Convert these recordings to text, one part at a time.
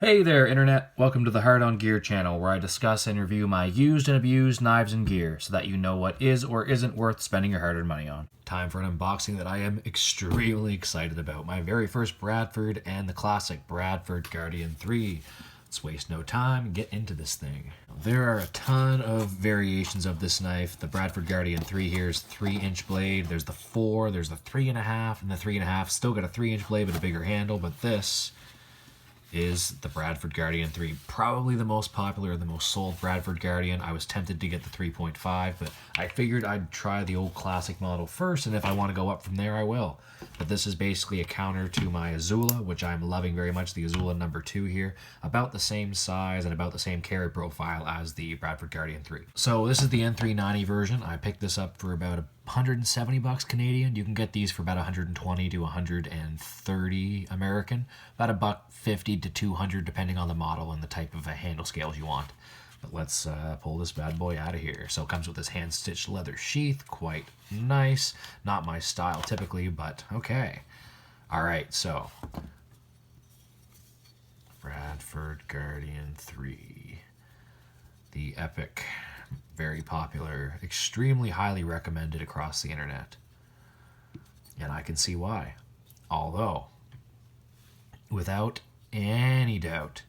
Hey there, Internet! Welcome to the Hard On Gear channel, where I discuss and review my used and abused knives and gear, so that you know what is or isn't worth spending your hard-earned money on. Time for an unboxing that I am extremely excited about. My very first Bradford and the classic Bradford Guardian 3. Let's waste no time and get into this thing. There are a ton of variations of this knife. The Bradford Guardian 3 here is 3-inch blade. There's the 4, there's the 3.5, and the 3.5. Still got a 3-inch blade but a bigger handle, but this is the Bradford Guardian 3. Probably the most popular, the most sold Bradford Guardian. I was tempted to get the 3.5, but I figured I'd try the old classic model first, and if I want to go up from there, I will. But this is basically a counter to my Azula, which I'm loving very much, the Azula number 2 here. About the same size and about the same carry profile as the Bradford Guardian 3. So this is the N390 version. I picked this up for about 170 bucks Canadian. You can get these for about 120 to 130 American. About $150 to 200 depending on the model and the type of handle scales you want. But let's pull this bad boy out of here. So it comes with this hand-stitched leather sheath, quite nice. Not my style typically, but okay. All right, so Bradford Guardian 3, the epic, very popular, extremely highly recommended across the internet, and I can see why. Although, without any doubt,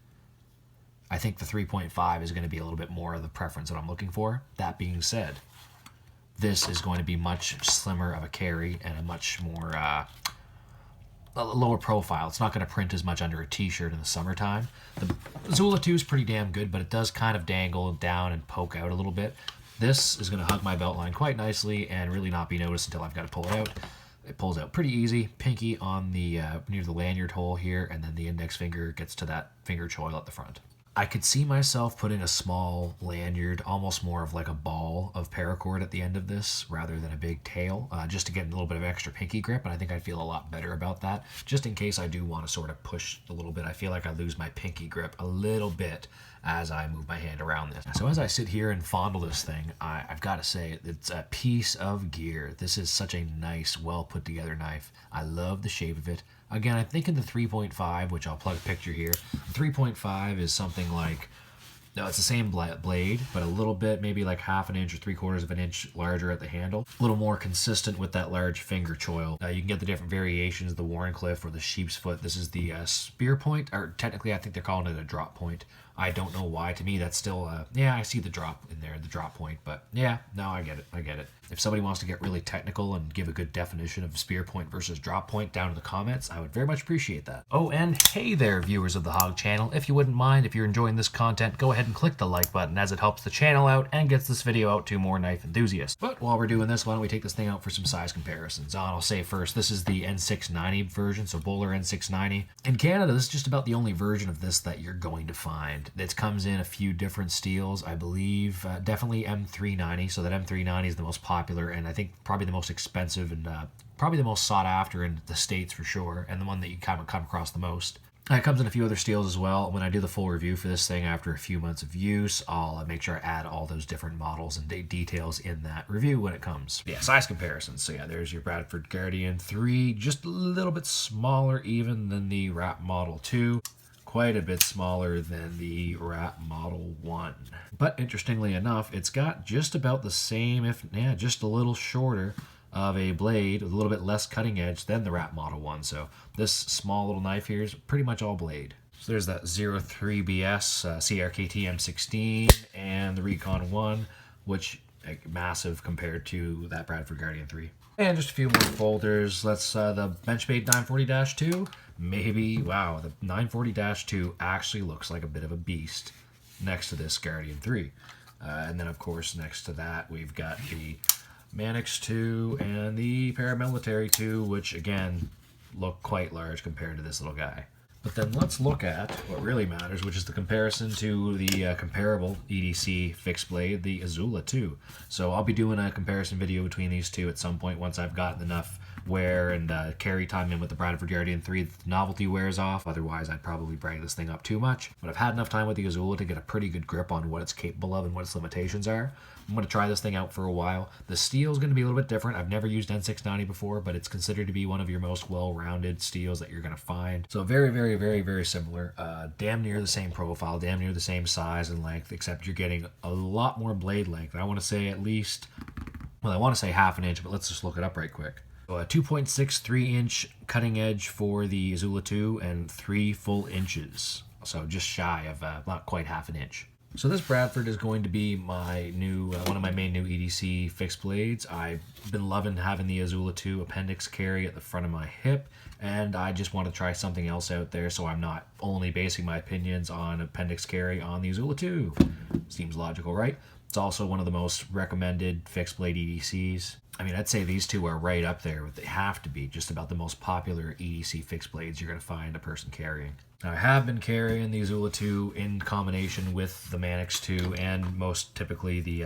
I think the 3.5 is going to be a little bit more of the preference that I'm looking for. That being said, this is going to be much slimmer of a carry and a much more a lower profile. It's not going to print as much under a t-shirt in the summertime. The Azula 2 is pretty damn good, but it does kind of dangle down and poke out a little bit. This is going to hug my belt line quite nicely and really not be noticed until I've got to pull it out. It pulls out pretty easy. Pinky on the near the lanyard hole here, and then the index finger gets to that finger choil at the front. I could see myself putting a small lanyard, almost more of like a ball of paracord at the end of this rather than a big tail, just to get a little bit of extra pinky grip, and I think I'd feel a lot better about that, just in case I do want to sort of push a little bit. I feel like I lose my pinky grip a little bit as I move my hand around this. So as I sit here and fondle this thing, I've got to say, it's a piece of gear. This is such a nice, well put together knife. I love the shape of it. Again, I'm thinking the 3.5, which I'll plug a picture here. The 3.5 is something like, no, it's the same blade, but a little bit, maybe like 1/2 inch or 3/4 of an inch larger at the handle. A little more consistent with that large finger choil. You can get the different variations, the Wharncliffe or the sheep's foot. This is the spear point, or technically I think they're calling it a drop point. I don't know why. To me, that's still, yeah, I see the drop in there, the drop point, but yeah, no, I get it. If somebody wants to get really technical and give a good definition of spear point versus drop point down in the comments, I would very much appreciate that. Oh, and hey there, viewers of the Hog channel. If you wouldn't mind, if you're enjoying this content, go ahead and click the like button, as it helps the channel out and gets this video out to more knife enthusiasts. But while we're doing this, why don't we take this thing out for some size comparisons. I'll say first, this is the N690 version, so Bowler N690. In Canada, this is just about the only version of this that you're going to find. It comes in a few different steels, I believe, definitely M390, so that M390 is the most popular and I think probably the most expensive and probably the most sought after in the States for sure, and the one that you kind of come across the most. It comes in a few other steels as well. When I do the full review for this thing after a few months of use, I'll make sure I add all those different models and details in that review when it comes. Yeah, size comparisons. So yeah, there's your Bradford Guardian 3, just a little bit smaller even than the Wrap Model 2. Quite a bit smaller than the Wrap Model 1. But interestingly enough, it's got just about the same, if yeah, just a little shorter of a blade, with a little bit less cutting edge than the Wrap Model 1. So this small little knife here is pretty much all blade. So there's that 03BS CRKT M16 and the Recon 1, which massive compared to that Bradford Guardian 3. And just a few more folders. Let's the Benchmade 940-2. Maybe, wow, the 940-2 actually looks like a bit of a beast next to this Guardian 3. And then, of course, next to that, we've got the Mannix 2 and the Paramilitary 2, which, again, look quite large compared to this little guy. But then let's look at what really matters, which is the comparison to the comparable EDC Fixed blade, the Azula 2. So I'll be doing a comparison video between these two at some point once I've gotten enough wear and carry time in with the Bradford Guardian 3, the novelty wears off. Otherwise, I'd probably brag this thing up too much. But I've had enough time with the Azula to get a pretty good grip on what it's capable of and what its limitations are. I'm going to try this thing out for a while. The steel is going to be a little bit different. I've never used N690 before, but it's considered to be one of your most well-rounded steels that you're going to find. So very, very, very, very similar. Damn near the same profile, damn near the same size and length, except you're getting a lot more blade length. I want to say at least, well, I want to say half an inch, but let's just look it up right quick. So a 2.63 inch cutting edge for the Azula 2 and 3 full inches. So just shy of not quite half an inch. So this Bradford is going to be my new, one of my main new EDC fixed blades. I've been loving having the Azula 2 appendix carry at the front of my hip, and I just want to try something else out there so I'm not only basing my opinions on appendix carry on the Azula 2. Seems logical, right? It's also one of the most recommended fixed blade EDCs. I mean, I'd say these two are right up there, but they have to be just about the most popular EDC fixed blades you're going to find a person carrying. Now, I have been carrying the Azula 2 in combination with the Mannix 2 and most typically the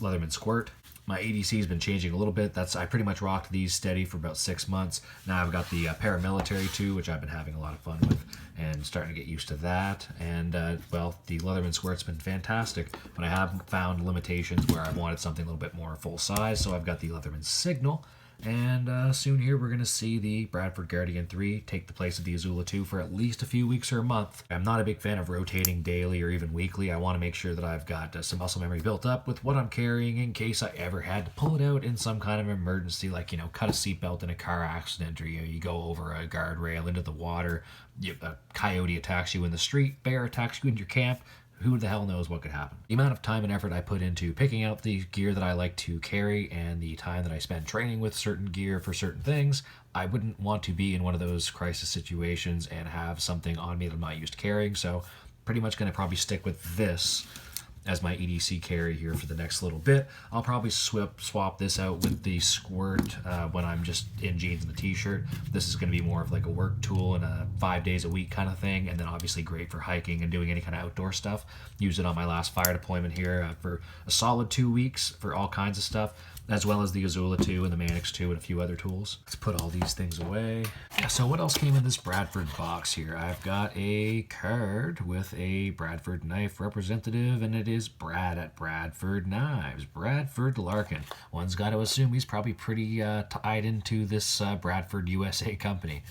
Leatherman Squirt. My EDC has been changing a little bit. I pretty much rocked these steady for about 6 months. Now I've got the paramilitary 2, which I've been having a lot of fun with and starting to get used to that. And, well, the Leatherman Squirt's been fantastic, but I have found limitations where I wanted something a little bit more full size, so I've got the Leatherman Signal. And soon here we're going to see the Bradford Guardian 3 take the place of the Azula 2 for at least a few weeks or a month. I'm not a big fan of rotating daily or even weekly. I want to make sure that I've got some muscle memory built up with what I'm carrying in case I ever had to pull it out in some kind of emergency, like, you know, cut a seatbelt in a car accident, or you go over a guardrail into the water, a coyote attacks you in the street, bear attacks you in your camp. Who the hell knows what could happen? The amount of time and effort I put into picking out the gear that I like to carry and the time that I spend training with certain gear for certain things, I wouldn't want to be in one of those crisis situations and have something on me that I'm not used to carrying. So pretty much going to probably stick with this as my EDC carry here for the next little bit. I'll probably swap this out with the Squirt when I'm just in jeans and a t-shirt. This is going to be more of like a work tool and a 5 days a week kind of thing, and then obviously great for hiking and doing any kind of outdoor stuff. Used it on my last fire deployment here for a solid 2 weeks for all kinds of stuff, as well as the Azula 2 and the Mannix 2 and a few other tools. Let's put all these things away. Yeah, so what else came in this Bradford box here? I've got a card with a Bradford knife representative, and it is Brad at Bradford Knives. Bradford Larkin. One's got to assume he's probably pretty tied into this Bradford USA company.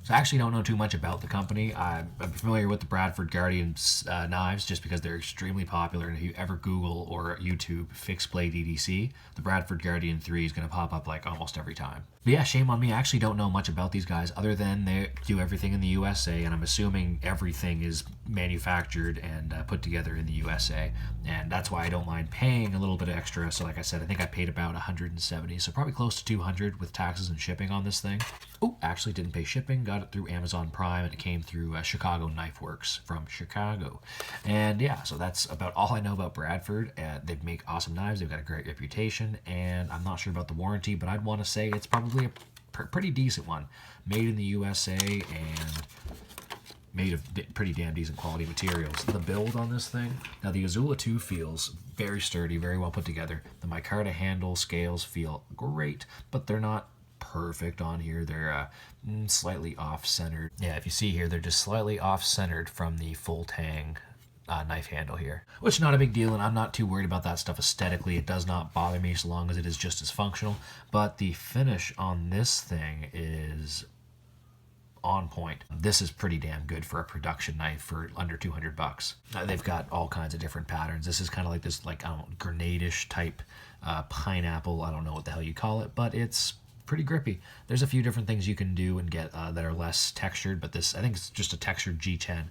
So I actually don't know too much about the company. I'm familiar with the Bradford Guardian knives just because they're extremely popular. And if you ever Google or YouTube fixed blade EDC, the Bradford Guardian 3 is going to pop up like almost every time. But yeah, shame on me. I actually don't know much about these guys other than they do everything in the USA, and I'm assuming everything is manufactured and put together in the USA. And that's why I don't mind paying a little bit extra. So like I said, I think I paid about $170, so probably close to 200 with taxes and shipping on this thing. Oh, actually didn't pay shipping. Got it through Amazon Prime, and it came through Chicago Knife Works from Chicago. And yeah, so that's about all I know about Bradford. They make awesome knives. They've got a great reputation, and I'm not sure about the warranty, but I'd want to say it's probably a pretty decent one. Made in the USA and made of pretty damn decent quality materials. The build on this thing, now the Azula 2 feels very sturdy, very well put together. The micarta handle scales feel great, but they're not perfect on here. They're slightly off-centered. Yeah, if you see here, they're just slightly off-centered from the full tang knife handle here, which not a big deal, and I'm not too worried about that stuff aesthetically. It does not bother me so long as it is just as functional. But the finish on this thing is on point. This is pretty damn good for a production knife for under $200. They've got all kinds of different patterns. This is kind of like this, like, I don't know, grenadish type pineapple. I don't know what the hell you call it, but it's pretty grippy. There's a few different things you can do and get that are less textured, but this, I think it's just a textured G10,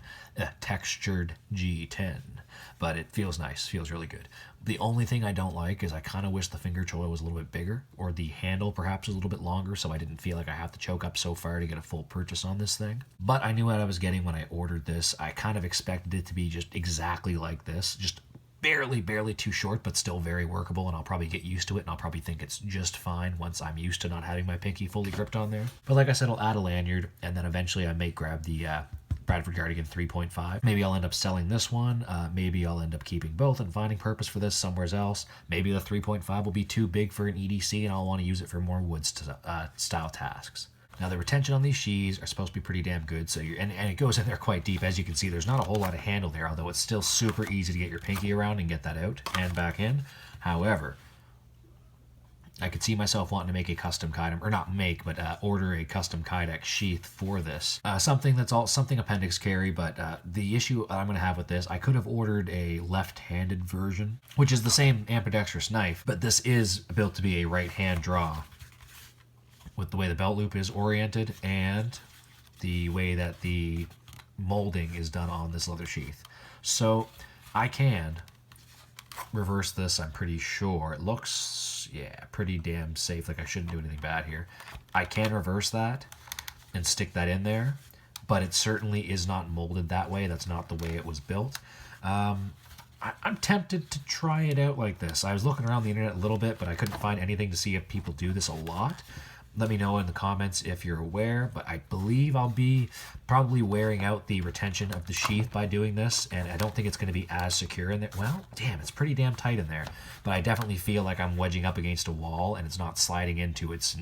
but it feels nice, feels really good. The only thing I don't like is I kind of wish the finger choil was a little bit bigger, or the handle perhaps was a little bit longer, so I didn't feel like I have to choke up so far to get a full purchase on this thing. But I knew what I was getting when I ordered this. I kind of expected it to be just exactly like this, just barely too short, but still very workable, and I'll probably get used to it, and I'll probably think it's just fine once I'm used to not having my pinky fully gripped on there. But like I said, I'll add a lanyard, and then eventually I may grab the Bradford Guardian 3.5. Maybe I'll end up selling this one. Maybe I'll end up keeping both and finding purpose for this somewhere else. Maybe the 3.5 will be too big for an EDC and I'll want to use it for more wood style tasks. Now the retention on these sheaths are supposed to be pretty damn good, so and it goes in there quite deep. As you can see, there's not a whole lot of handle there, although it's still super easy to get your pinky around and get that out and back in. However, I could see myself wanting to make a custom Kydex, or not make, but order a custom Kydex sheath for this. Something appendix carry, but the issue I'm going to have with this, I could have ordered a left-handed version, which is the same ambidextrous knife, but this is built to be a right-hand draw with the way the belt loop is oriented and the way that the molding is done on this leather sheath. So I can reverse this, I'm pretty sure. It looks, yeah, pretty damn safe, like I shouldn't do anything bad here. I can reverse that and stick that in there, but it certainly is not molded that way. That's not the way it was built. I'm tempted to try it out like this. I was looking around the internet a little bit, but I couldn't find anything to see if people do this a lot. Let me know in the comments if you're aware, but I believe I'll be probably wearing out the retention of the sheath by doing this, and I don't think it's going to be as secure in there. Well, damn, it's pretty damn tight in there, but I definitely feel like I'm wedging up against a wall and it's not sliding into its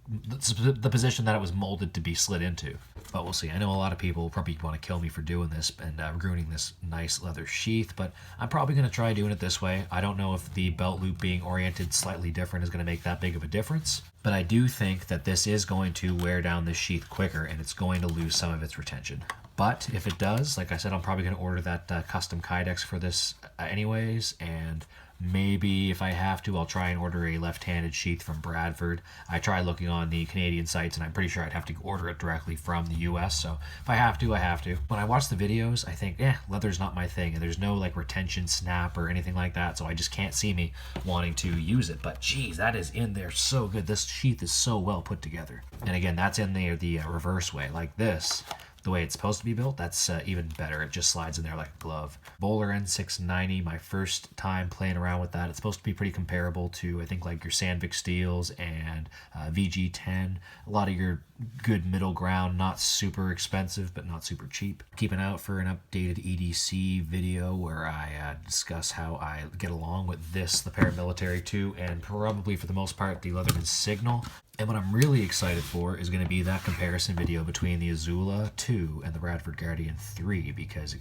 the position that it was molded to be slid into. But we'll see. I know a lot of people probably want to kill me for doing this and ruining this nice leather sheath, but I'm probably going to try doing it this way. I don't know if the belt loop being oriented slightly different is going to make that big of a difference, but I do think that this is going to wear down this sheath quicker and it's going to lose some of its retention. But if it does, like I said, I'm probably going to order that custom Kydex for this anyways, and maybe if I have to, I'll try and order a left-handed sheath from Bradford. I tried looking on the Canadian sites, and I'm pretty sure I'd have to order it directly from the US, so if I have to, I have to. When I watch the videos, I think, leather's not my thing, and there's no like retention snap or anything like that, so I just can't see me wanting to use it. But geez, that is in there so good. This sheath is so well put together. And again, that's in there the reverse way, like this. The way it's supposed to be built, that's even better. It just slides in there like a glove. Bowler N690, my first time playing around with that. It's supposed to be pretty comparable to, I think, like your Sandvik Steels and VG10. A lot of your good middle ground, not super expensive, but not super cheap. Keep an eye out for an updated EDC video where I discuss how I get along with this, the Paramilitary 2, and probably for the most part, the Leatherman Signal. And what I'm really excited for is going to be that comparison video between the Azula 2 and the Bradford Guardian 3, because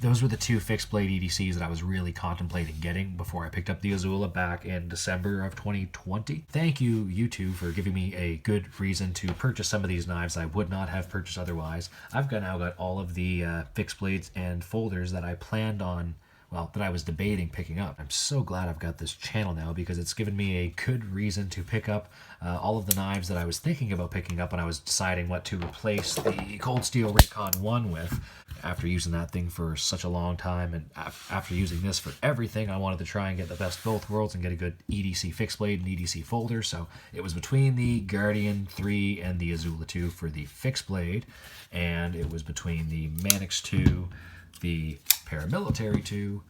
those were the two fixed blade EDCs that I was really contemplating getting before I picked up the Azula back in December of 2020. Thank you, you two, for giving me a good reason to purchase some of these knives I would not have purchased otherwise. I've now got all of the fixed blades and folders that I planned on, well, that I was debating picking up. I'm so glad I've got this channel now because it's given me a good reason to pick up all of the knives that I was thinking about picking up when I was deciding what to replace the Cold Steel Raycon 1 with. After using that thing for such a long time and after using this for everything, I wanted to try and get the best of both worlds and get a good EDC fixed blade and EDC folder. So it was between the Guardian 3 and the Azula 2 for the fixed blade, and it was between the Mannix 2, the Paramilitary 2,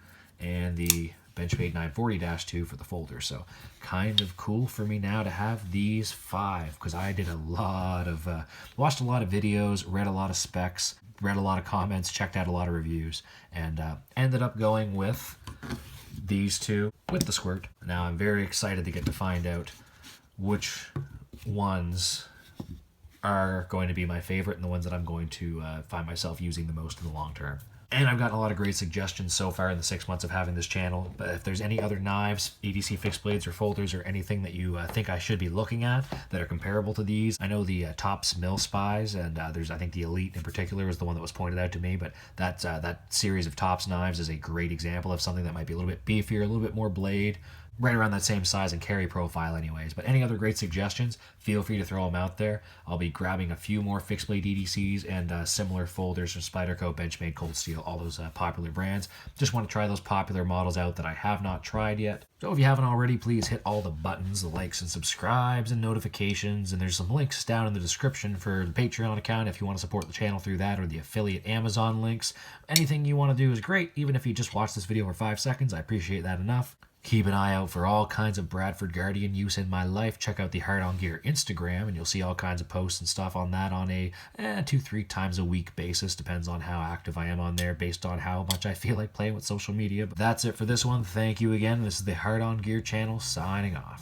and the Benchmade 940-2 for the folder. So kind of cool for me now to have these 5, because I did a lot of watched a lot of videos, read a lot of specs, read a lot of comments, checked out a lot of reviews, and ended up going with these two with the squirt. Now I'm very excited to get to find out which ones are going to be my favorite and the ones that I'm going to find myself using the most in the long term. And I've gotten a lot of great suggestions so far in the 6 months of having this channel. But if there's any other knives, EDC fixed blades or folders, or anything that you think I should be looking at that are comparable to these, I know the Tops Mill Spies, and there's, I think the Elite in particular is the one that was pointed out to me, but that series of Tops knives is a great example of something that might be a little bit beefier, a little bit more blade, right around that same size and carry profile anyways. But any other great suggestions, feel free to throw them out there. I'll be grabbing a few more fixed blade EDCs and similar folders from Spyderco, Benchmade, Cold Steel, all those popular brands. Just want to try those popular models out that I have not tried yet. So if you haven't already, please hit all the buttons, the likes and subscribes and notifications, and there's some links down in the description for the Patreon account if you want to support the channel through that, or the affiliate Amazon links. Anything you want to do is great, even if you just watch this video for 5 seconds. I appreciate that enough. Keep an eye out for all kinds of Bradford Guardian use in my life. Check out the Hard On Gear Instagram, and you'll see all kinds of posts and stuff on that on a 2-3 times a week basis. Depends on how active I am on there, based on how much I feel like playing with social media. But that's it for this one. Thank you again. This is the Hard On Gear channel, signing off.